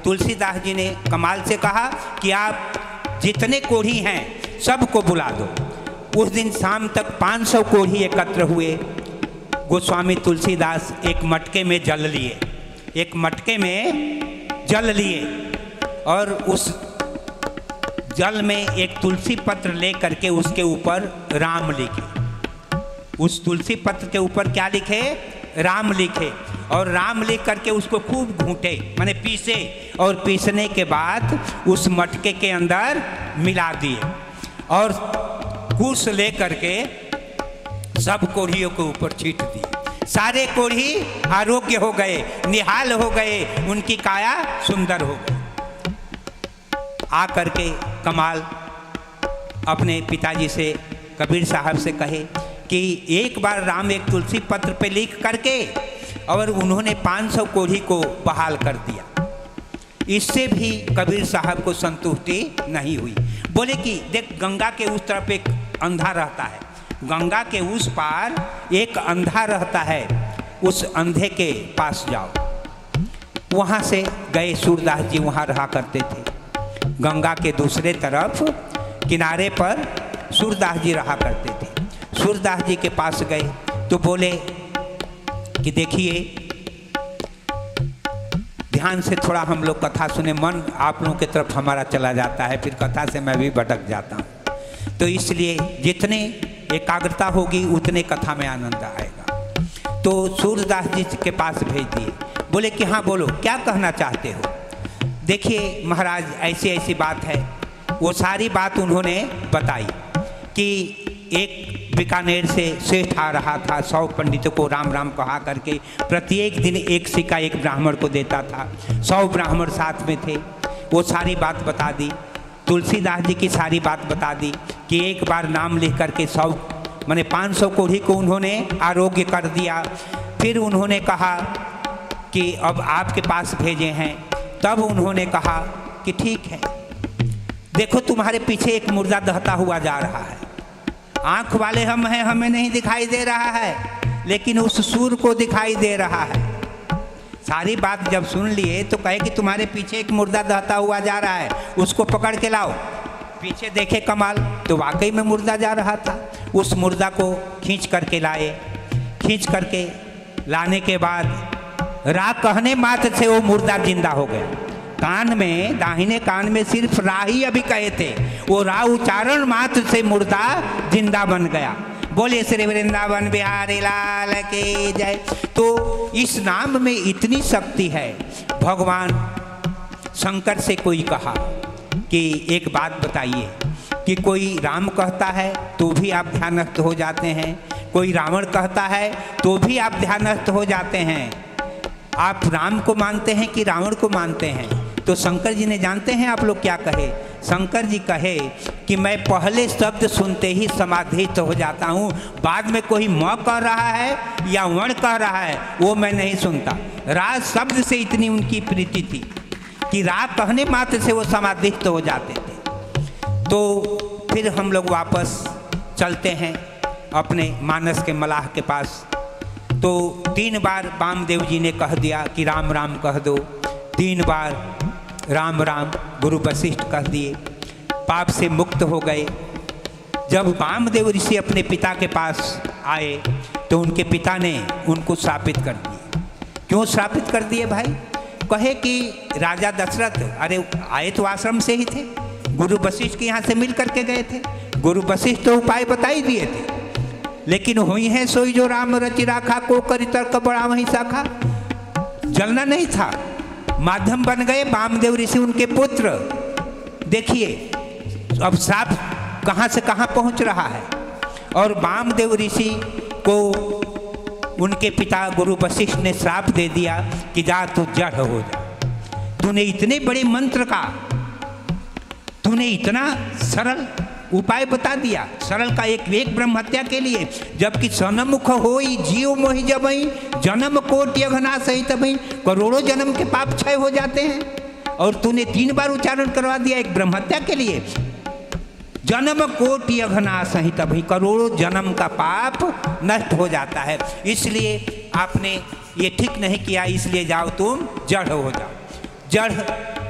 तुलसीदास जी ने कमाल से कहा कि आप जितने कोढ़ी हैं सबको बुला दो। उस दिन शाम तक 500 कोढ़ी एकत्र हुए। गोस्वामी तुलसीदास एक मटके में जल लिए, एक मटके में जल लिए और उस जल में एक तुलसी पत्र ले करके उसके ऊपर राम लिखे। उस तुलसी पत्र के ऊपर क्या लिखे? राम लिखे। और राम लिख करके उसको खूब घूंटे, माने पीसे, और पीसने के बाद उस मटके के अंदर मिला दिए और कुश ले करके सब कोढ़ियों के ऊपर छींट दिए। सारे कोढ़ी आरोग्य हो गए, निहाल हो गए, उनकी काया सुंदर हो गई। आ करके कमाल अपने पिताजी से, कबीर साहब से कहे कि एक बार राम एक तुलसी पत्र पे लिख करके और उन्होंने 500 कोढ़ी को बहाल कर दिया। इससे भी कबीर साहब को संतुष्टि नहीं हुई। बोले कि देख, गंगा के उस तरफ एक अंधा रहता है, गंगा के उस पार एक अंधा रहता है, उस अंधे के पास जाओ। वहाँ से गए। सूरदास जी वहाँ रहा करते थे। गंगा के दूसरे तरफ किनारे पर सूरदास जी रहा करते थे। सूरदास जी के पास गए तो बोले कि देखिए, ध्यान से थोड़ा हम लोग कथा सुने, मन आप लोगों की तरफ हमारा चला जाता है, फिर कथा से मैं भी भटक जाता हूँ। तो इसलिए जितने एकाग्रता होगी उतने कथा में आनंद आएगा। तो सूरदास जी के पास भेज दिए। बोले कि हाँ बोलो, क्या कहना चाहते हो? देखिए महाराज, ऐसी ऐसी बात है। वो सारी बात उन्होंने बताई कि एक बीकानेर से सेठ आ रहा था, 100 पंडितों को राम राम कहा करके प्रत्येक दिन एक सिक्का एक ब्राह्मण को देता था। 100 ब्राह्मण साथ में थे। वो सारी बात बता दी, तुलसीदास जी की सारी बात बता दी कि एक बार नाम लिख करके 100 माने 500 कोढ़ी को उन्होंने आरोग्य कर दिया। फिर उन्होंने कहा कि अब आपके पास भेजे हैं। तब उन्होंने कहा कि ठीक है, देखो तुम्हारे पीछे एक मुर्दा दहता हुआ जा रहा है, आंख वाले हम हैं, हमें नहीं दिखाई दे रहा है, लेकिन उस सूर को दिखाई दे रहा है। सारी बात जब सुन लिए तो कहे कि तुम्हारे पीछे एक मुर्दा दहता हुआ जा रहा है, उसको पकड़ के लाओ। पीछे देखे कमाल, तो वाकई में मुर्दा जा रहा था। उस मुर्दा को खींच करके लाए। खींच करके लाने के बाद रा कहने मात्र से वो मुर्दा जिंदा हो गया। कान में, दाहिने कान में सिर्फ रा ही अभी कहे थे, वो रा उच्चारण मात्र से मुर्दा जिंदा बन गया। बोले श्री वृंदावन बिहारी लाल की जय। तो इस नाम में इतनी शक्ति है। भगवान शंकर से कोई कहा कि एक बात बताइए कि कोई राम कहता है तो भी आप ध्यानस्थ हो जाते हैं, कोई रावण कहता है तो भी आप ध्यानस्थ हो जाते हैं। आप राम को मानते हैं कि रावण को मानते हैं? तो शंकर जी ने, जानते हैं आप लोग क्या कहे? शंकर जी कहे कि मैं पहले शब्द सुनते ही समाधिस्थ हो जाता हूँ, बाद में कोई म कह रहा है या वण कह रहा है वो मैं नहीं सुनता। रा शब्द से इतनी उनकी प्रीति थी कि रा कहने मात्र से वो समाधिस्थ हो जाते थे। तो फिर हम लोग वापस चलते हैं अपने मानस के मलाह के पास। तो 3 बार वामदेव जी ने कह दिया कि राम राम कह दो। 3 बार राम राम गुरु वशिष्ठ कह दिए, पाप से मुक्त हो गए। जब वामदेव ऋषि अपने पिता के पास आए तो उनके पिता ने उनको श्रापित कर दिए। क्यों श्रापित कर दिए भाई? कहे कि राजा दशरथ, अरे आए तो आश्रम से ही थे, गुरु वशिष्ठ के यहाँ से मिल करके गए थे। गुरु वशिष्ठ तो उपाय बता ही दिए थे, लेकिन हुई है सोई जो राम रचि राखा, को करि तर्क बड़ा वहीं शाखा। जलना नहीं था, माध्यम बन गए वामदेव ऋषि, उनके पुत्र। देखिए अब श्राप कहाँ से कहाँ पहुँच रहा है। और वामदेव ऋषि को उनके पिता गुरु वशिष्ठ ने श्राप दे दिया कि जा तू जड़ हो जा। तूने इतने बड़े मंत्र का, तूने इतना सरल उपाय बता दिया, सरल का एक ब्रह्म हत्या के लिए, जबकि सनमुख होई जीव मोहि जबई, जन्म कोटि अघना सहित भई, करोड़ों जन्म के पाप क्षय हो जाते हैं। और तूने 3 बार उच्चारण करवा दिया एक ब्रह्म हत्या के लिए। जन्म कोटि अघना सहित भई, करोड़ों जन्म का पाप नष्ट हो जाता है। इसलिए आपने ये ठीक नहीं किया, इसलिए जाओ तुम जड़ हो जाओ। जड़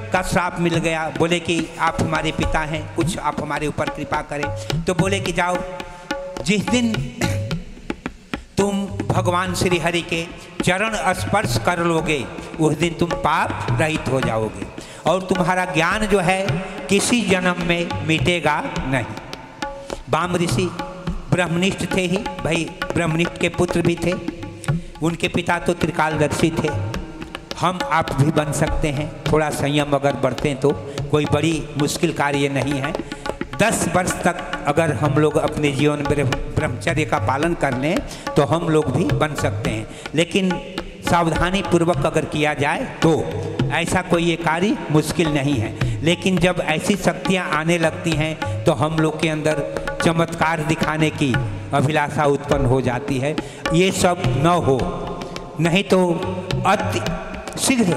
का श्राप मिल गया। बोले कि आप हमारे पिता हैं, कुछ आप हमारे ऊपर कृपा करें। तो बोले कि जाओ, जिस दिन तुम भगवान श्री हरि के चरण स्पर्श कर लोगे उस दिन तुम पाप रहित हो जाओगे और तुम्हारा ज्ञान जो है किसी जन्म में मिटेगा नहीं। वाम ऋषि ब्रह्मनिष्ठ थे ही, भाई ब्रह्मनिष्ठ के पुत्र भी थे, उनके पिता तो त्रिकालदर्शी थे। हम आप भी बन सकते हैं, थोड़ा संयम अगर बरतें तो कोई बड़ी मुश्किल कार्य नहीं है। 10 वर्ष तक अगर हम लोग अपने जीवन में ब्रह्मचर्य का पालन कर लें तो हम लोग भी बन सकते हैं, लेकिन सावधानी पूर्वक अगर किया जाए तो ऐसा कोई ये कार्य मुश्किल नहीं है। लेकिन जब ऐसी शक्तियाँ आने लगती हैं तो हम लोग के अंदर चमत्कार दिखाने की अभिलाषा उत्पन्न हो जाती है। ये सब न हो, नहीं तो अति शीघ्र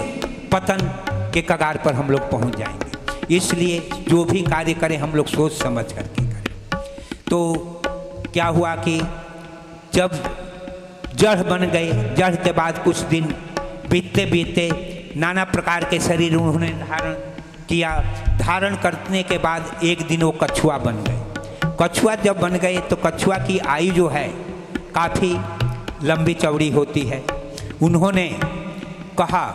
पतन के कगार पर हम लोग पहुंच जाएंगे। इसलिए जो भी कार्य करें हम लोग सोच समझ करके करें। तो क्या हुआ कि जब जड़ बन गए, जड़ के बाद कुछ दिन बीतते बीतते नाना प्रकार के शरीर उन्होंने धारण किया। धारण करने के बाद एक दिन वो कछुआ बन गए। कछुआ जब बन गए तो कछुआ की आयु जो है काफ़ी लंबी चौड़ी होती है। उन्होंने कहा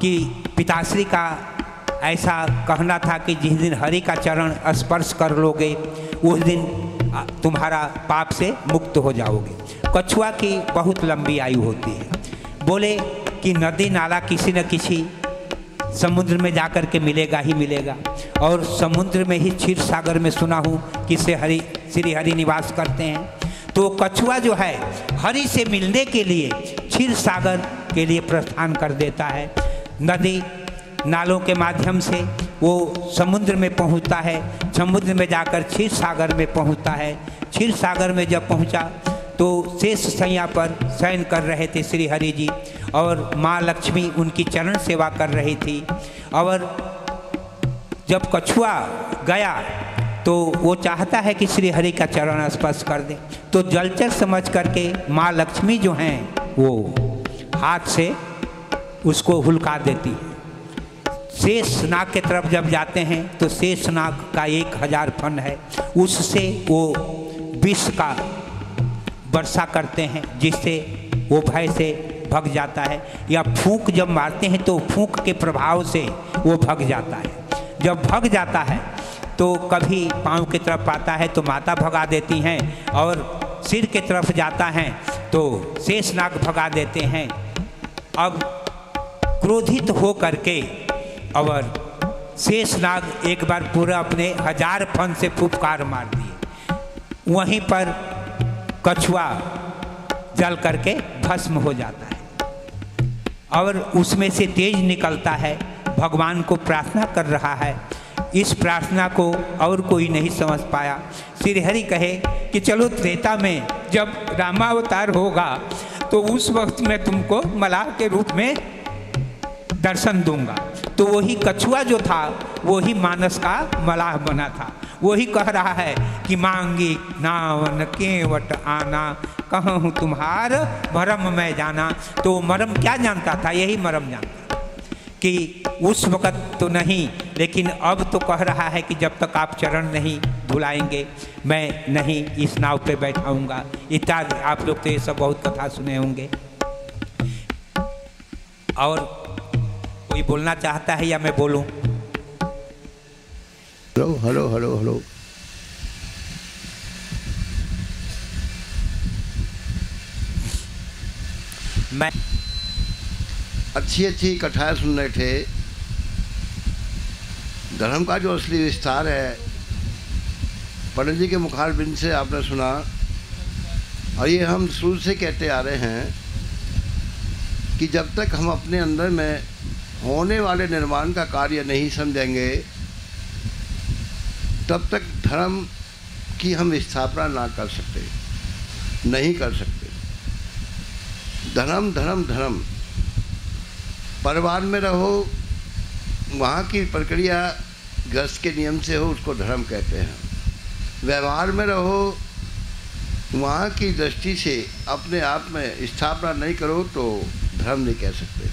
कि पिताश्री का ऐसा कहना था कि जिस दिन हरि का चरण स्पर्श कर लोगे उस दिन तुम्हारा पाप से मुक्त हो जाओगे। कछुआ की बहुत लंबी आयु होती है। बोले कि नदी नाला किसी न किसी समुद्र में जाकर के मिलेगा ही मिलेगा, और समुद्र में ही क्षीर सागर में सुना हूँ कि श्री हरि निवास करते हैं। तो कछुआ जो है हरि से मिलने के लिए क्षीर सागर के लिए प्रस्थान कर देता है। नदी नालों के माध्यम से वो समुद्र में पहुंचता है, समुद्र में जाकर क्षीर सागर में पहुंचता है। क्षीर सागर में जब पहुंचा तो शेष सैया पर शयन कर रहे थे श्री हरि जी, और माँ लक्ष्मी उनकी चरण सेवा कर रही थी। और जब कछुआ गया तो वो चाहता है कि श्री हरि का चरण स्पर्श कर दे, तो जलचर समझ करके माँ लक्ष्मी जो हैं वो हाथ से उसको हुलका देती है। शेष नाग के तरफ जब जाते हैं तो शेष नाग का 1000 फन है, उससे वो विष का वर्षा करते हैं जिससे वो भय से भग जाता है। या फूंक जब मारते हैं तो फूंक के प्रभाव से वो भग जाता है। जब भग जाता है तो कभी पाँव की तरफ आता है तो माता भगा देती हैं, और सिर के तरफ जाता है तो शेष नाग भगा देते हैं। अब क्रोधित हो करके और शेष नाग एक बार पूरा अपने 1000 फन से फुफकार मार दिए। वहीं पर कछुआ जल करके भस्म हो जाता है और उसमें से तेज निकलता है। भगवान को प्रार्थना कर रहा है। इस प्रार्थना को और कोई नहीं समझ पाया। श्री हरि कहे कि चलो त्रेता में जब रामावतार होगा तो उस वक्त मैं तुमको मलाह के रूप में दर्शन दूंगा। तो वही कछुआ जो था वही मानस का मलाह बना था। वही कह रहा है कि मांगी नावन केवट आना, कहूँ तुम्हार मरम मैं जाना। तो मरम क्या जानता था? यही मरम जानता कि उस वक़्त तो नहीं, लेकिन अब तो कह रहा है कि जब तक आप चरण नहीं धुलाएंगे मैं नहीं इस नाव पे बैठाऊंगा इत्यादि। आप लोग तो ये सब बहुत कथा सुने होंगे। और कोई बोलना चाहता है या मैं बोलूं? Hello hello hello hello. मैं अच्छी अच्छी कथाएं सुन रहे थे। धर्म का जो असली विस्तार है पंडित जी के मुखारबिंद से आपने सुना, और ये हम शुरू से कहते आ रहे हैं कि जब तक हम अपने अंदर में होने वाले निर्माण का कार्य नहीं समझेंगे तब तक धर्म की हम स्थापना ना कर सकते, नहीं कर सकते। धर्म धर्म धर्म, परिवार में रहो वहाँ की प्रक्रिया गृहस्थ के नियम से हो उसको धर्म कहते हैं। व्यवहार में रहो वहाँ की दृष्टि से अपने आप में स्थापना नहीं करो तो धर्म नहीं कह सकते।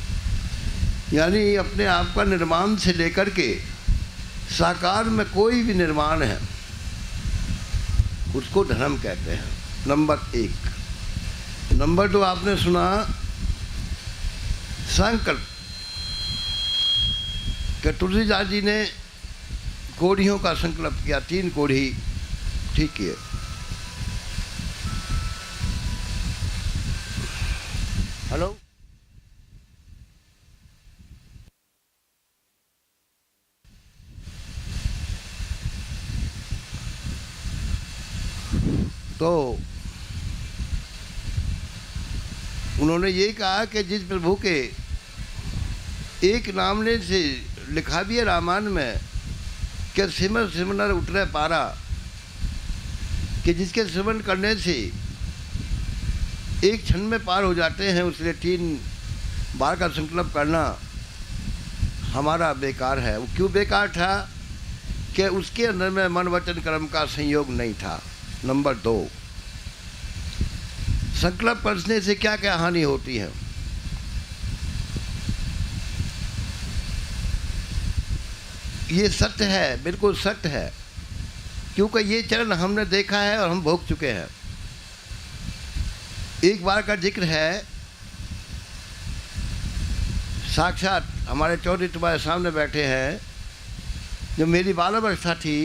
यानी अपने आप का निर्माण से लेकर के साकार में कोई भी निर्माण है उसको धर्म कहते हैं, नंबर 1। नंबर 2 आपने सुना संकल्प कि तुलसीदास जी ने कोढ़ियों का संकल्प किया, 3 कोढ़ी ठीक किए। हेलो, तो उन्होंने ये कहा कि जिस प्रभु के एक नाम ने से लिखा भी है रामायण में कि सिमर सिमरन उतरे पारा, कि जिसके सिमरन करने से एक क्षण में पार हो जाते हैं, उसलिए 3 बार का संकल्प करना हमारा बेकार है। वो क्यों बेकार था? कि उसके अंदर में मन वचन कर्म का संयोग नहीं था। नंबर 2, संकल्प करने से क्या क्या हानि होती है? ये सत्य है, बिल्कुल सत्य है, क्योंकि ये चरण हमने देखा है और हम भोग चुके हैं। एक बार का जिक्र है, साक्षात हमारे चौधरी तुम्हारे सामने बैठे हैं, जो मेरी बालावस्था थी,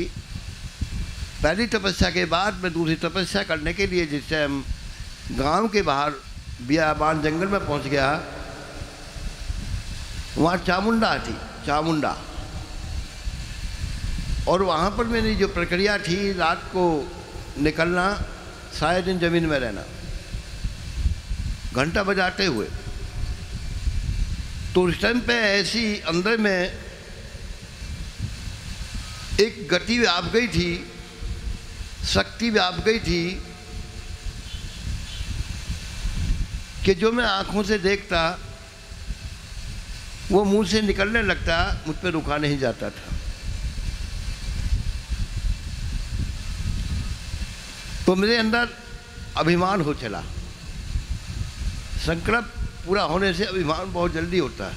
पहली तपस्या के बाद मैं दूसरी तपस्या करने के लिए जिस टाइम गांव के बाहर बियाबान जंगल में पहुंच गया, वहाँ चामुंडा थी, चामुंडा, और वहाँ पर मेरी जो प्रक्रिया थी रात को निकलना, सारे दिन ज़मीन में रहना, घंटा बजाते हुए। तो उस टाइम पे ऐसी अंदर में एक गति व्याप गई थी, शक्ति व्याप गई थी कि जो मैं आँखों से देखता वो मुंह से निकलने लगता, मुझ पर रुका नहीं जाता था। तो मेरे अंदर अभिमान हो चला। संकल्प पूरा होने से अभिमान बहुत जल्दी होता है।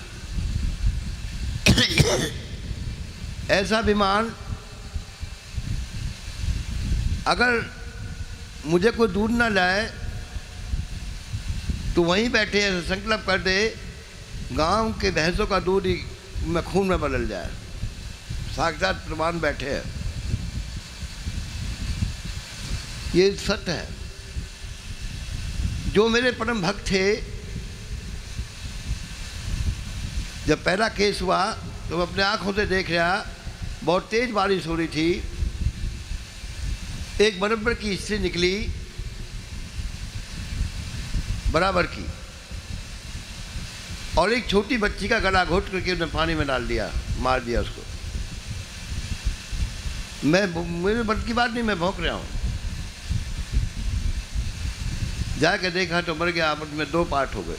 ऐसा अभिमान अगर मुझे कोई दूर ना लाए तो वहीं बैठे ऐसे संकल्प कर दे, गांव के भैंसों का दूध ही में खून में बदल जाए। साक्षात प्रमाण बैठे हैं, ये सत्य है। जो मेरे परम भक्त थे, जब पहला केस हुआ तो मैं अपने आंखों से देख रहा, बहुत तेज बारिश हो रही थी, एक बराबर की स्त्री निकली, बराबर की, और एक छोटी बच्ची का गला घोट करके उसने पानी में डाल दिया, मार दिया उसको। मेरे बस की बात नहीं, मैं भौंक रहा हूँ। जाके देखा तो मर गया, आपस में 2 पार्ट हो गए।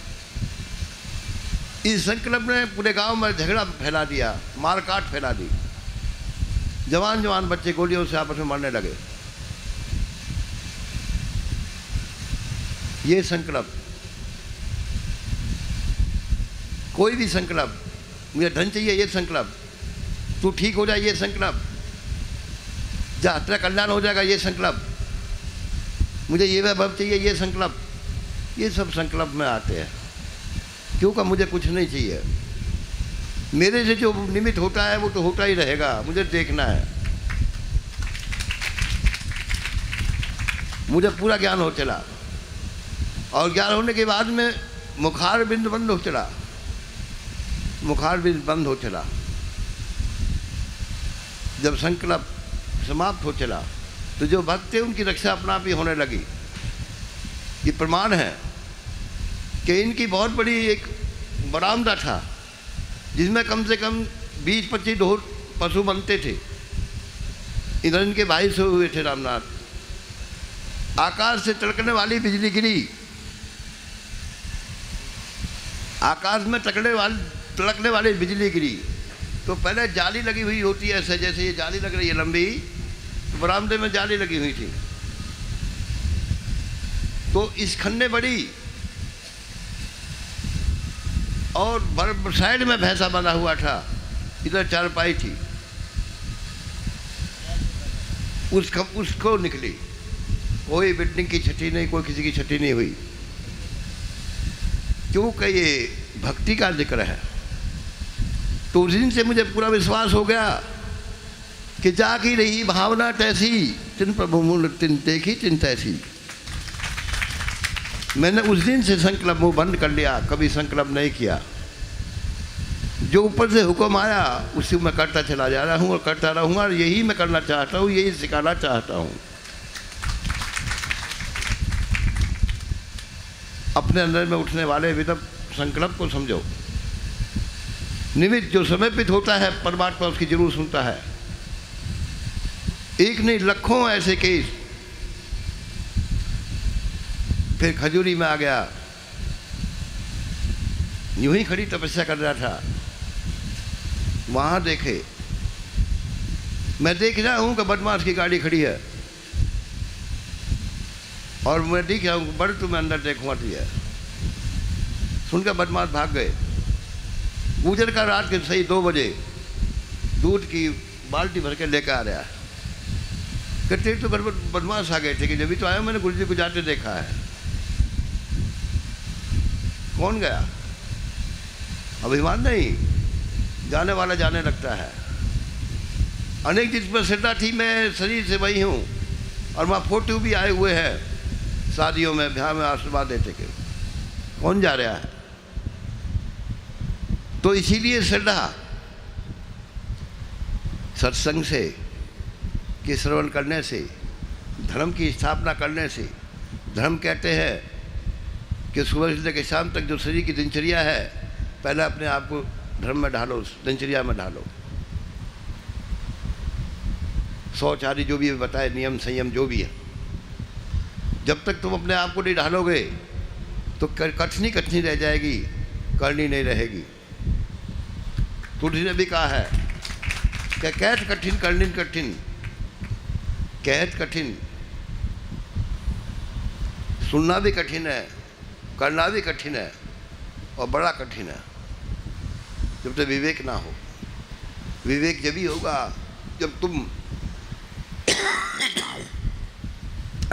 इस संकल्प ने पूरे गांव में झगड़ा फैला दिया, मार काट फैला दी। जवान जवान बच्चे गोलियों से आपस में मरने लगे। ये संकल्प, कोई भी संकल्प, मुझे धन चाहिए ये संकल्प, तू ठीक हो जाए ये संकल्प, जा तेरा कल्याण हो जाएगा ये संकल्प, मुझे ये वैभव चाहिए ये संकल्प, ये सब संकल्प में आते हैं। क्योंकि मुझे कुछ नहीं चाहिए, मेरे से जो निमित्त होता है वो तो होता ही रहेगा, मुझे देखना है। मुझे पूरा ज्ञान हो चला, और ज्ञान होने के बाद में मुखार बिंद बंद हो चला, मुखार बिंद बंद हो चला। जब संकल्प समाप्त हो चला तो जो भक्त थे उनकी रक्षा अपना आप ही होने लगी। ये प्रमाण है कि इनकी बहुत बड़ी एक बरामदा था, जिसमें कम से कम 20-25 ढोर पशु बनते थे। इधर इनके भाई से हुए थे रामनाथ। आकाश से तड़कने वाली बिजली गिरी, आकाश में तड़कने वाली बिजली गिरी, तो पहले जाली लगी हुई होती है, ऐसे जैसे ये जाली लग रही है लंबी, तो बरामदे में जाली लगी हुई थी। तो इस खन्ने बड़ी और साइड में भैंसा बना हुआ था, इधर चारपाई थी, उसको निकली। कोई बिल्डिंग की छठी नहीं, कोई किसी की छठी नहीं हुई, क्योंकि ये भक्ति का जिक्र है। तो उस दिन से मुझे पूरा विश्वास हो गया कि जागी रही भावना तैसी, तिन प्रभु मूल तिन देखी तिन तैसी। मैंने उस दिन से संकल्प मुँह बंद कर लिया, कभी संकल्प नहीं किया। जो ऊपर से हुक्म आया उसी मैं करता चला जा रहा हूँ और करता रहूँगा, और यही मैं करना चाहता हूँ, यही सिखाना चाहता हूँ। अपने अंदर में उठने वाले विदम संकल्प को समझो। निमित्त जो समर्पित होता है परमात्मा उसकी जरूर सुनता है। एक नहीं लाखों ऐसे केस। फिर खजूरी में आ गया, यूं ही खड़ी तपस्या कर रहा था, वहां देखे, मैं देख रहा हूं कि बदमाश की गाड़ी खड़ी है और मैं देख रहा हूं बड़ तुम्हें अंदर देखूंगा तुझे। सुनकर बदमाश भाग गए। गुजर का रात के सही 2 बजे दूध की बाल्टी भर के लेकर आ रहा है। कहते तो बदमाश आ गए थे कि जब भी तो आया, मैंने गुरुजी को जाते देखा है। कौन गया? अभिमान नहीं, जाने वाला जाने लगता है। अनेक जिस पर श्रद्धा थी, मैं शरीर से वही हूँ, और वहाँ फोटो भी आए हुए हैं, शादियों में ब्याह में आशीर्वाद देते के। कौन जा रहा है? तो इसीलिए श्रद्धा सत्संग से, कि श्रवण करने से, धर्म की स्थापना करने से। धर्म कहते हैं कि सुबह से लेकर शाम तक जो शरीर की दिनचर्या है, पहले अपने आप को धर्म में ढालो, दिनचर्या में ढालो। शौच आदि जो भी बताए, नियम संयम जो भी है, जब तक तुम अपने आप को नहीं ढालोगे तो कठिनी कठिनी रह जाएगी, करनी नहीं रहेगी। तुलसी ने भी कहा है कि कैद कठिन करनी कठिन, कैद कठिन, सुनना भी कठिन है, करना भी कठिन है, और बड़ा कठिन है जब तक विवेक ना हो। विवेक जब ही होगा जब तुम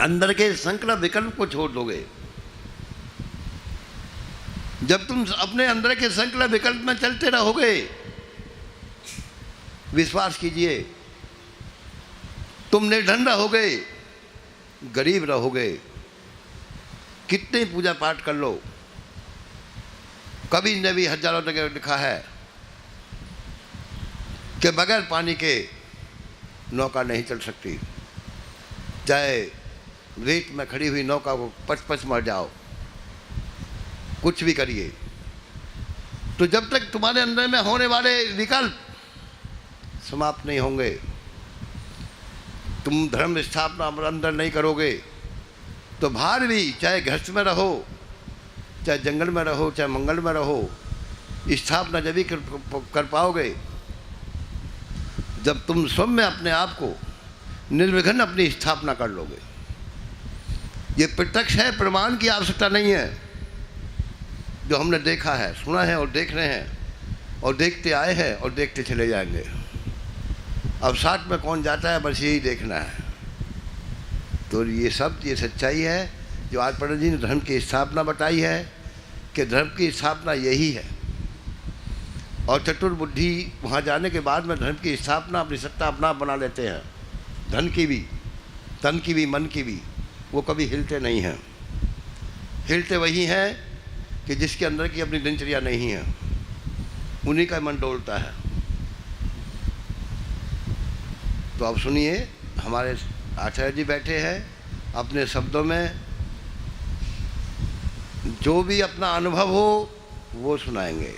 अंदर के संकल्प विकल्प को छोड़ दोगे। जब तुम अपने अंदर के संकल्प विकल्प में चलते रहोगे, विश्वास कीजिए तुम निर्धन रहोगे, गरीब रहोगे। कितने पूजा पाठ कर लो, कभी ने भी हजारों जगह लिखा है कि बगैर पानी के नौका नहीं चल सकती। चाहे रेत में खड़ी हुई नौका को पच मर जाओ, कुछ भी करिए, तो जब तक तुम्हारे अंदर में होने वाले विकल्प समाप्त नहीं होंगे, तुम धर्म स्थापना अंदर नहीं करोगे, तो बाहर भी, चाहे घर में रहो, चाहे जंगल में रहो, चाहे मंगल में रहो, स्थापना जब भी कर पाओगे जब तुम स्वयं में अपने आप को निर्विघ्न अपनी स्थापना कर लोगे। ये प्रत्यक्ष है, प्रमाण की आवश्यकता नहीं है। जो हमने देखा है, सुना है और देख रहे हैं, और देखते आए हैं और देखते चले जाएंगे। अब साथ में कौन जाता है, बस यही देखना है। तो ये सब, ये सच्चाई है जो आज पंडित जी ने धर्म की स्थापना बताई है, कि धर्म की स्थापना यही है। और चतुर्बुद्धि वहाँ जाने के बाद में धर्म की स्थापना, अपनी सत्ता अपना बना लेते हैं। धन की भी, तन की भी, मन की भी, वो कभी हिलते नहीं हैं। हिलते वही हैं कि जिसके अंदर की अपनी दिनचर्या नहीं है, उन्हीं का मन डोलता है। तो अब सुनिए, हमारे आचार्य जी बैठे हैं, अपने शब्दों में जो भी अपना अनुभव हो वो सुनाएंगे।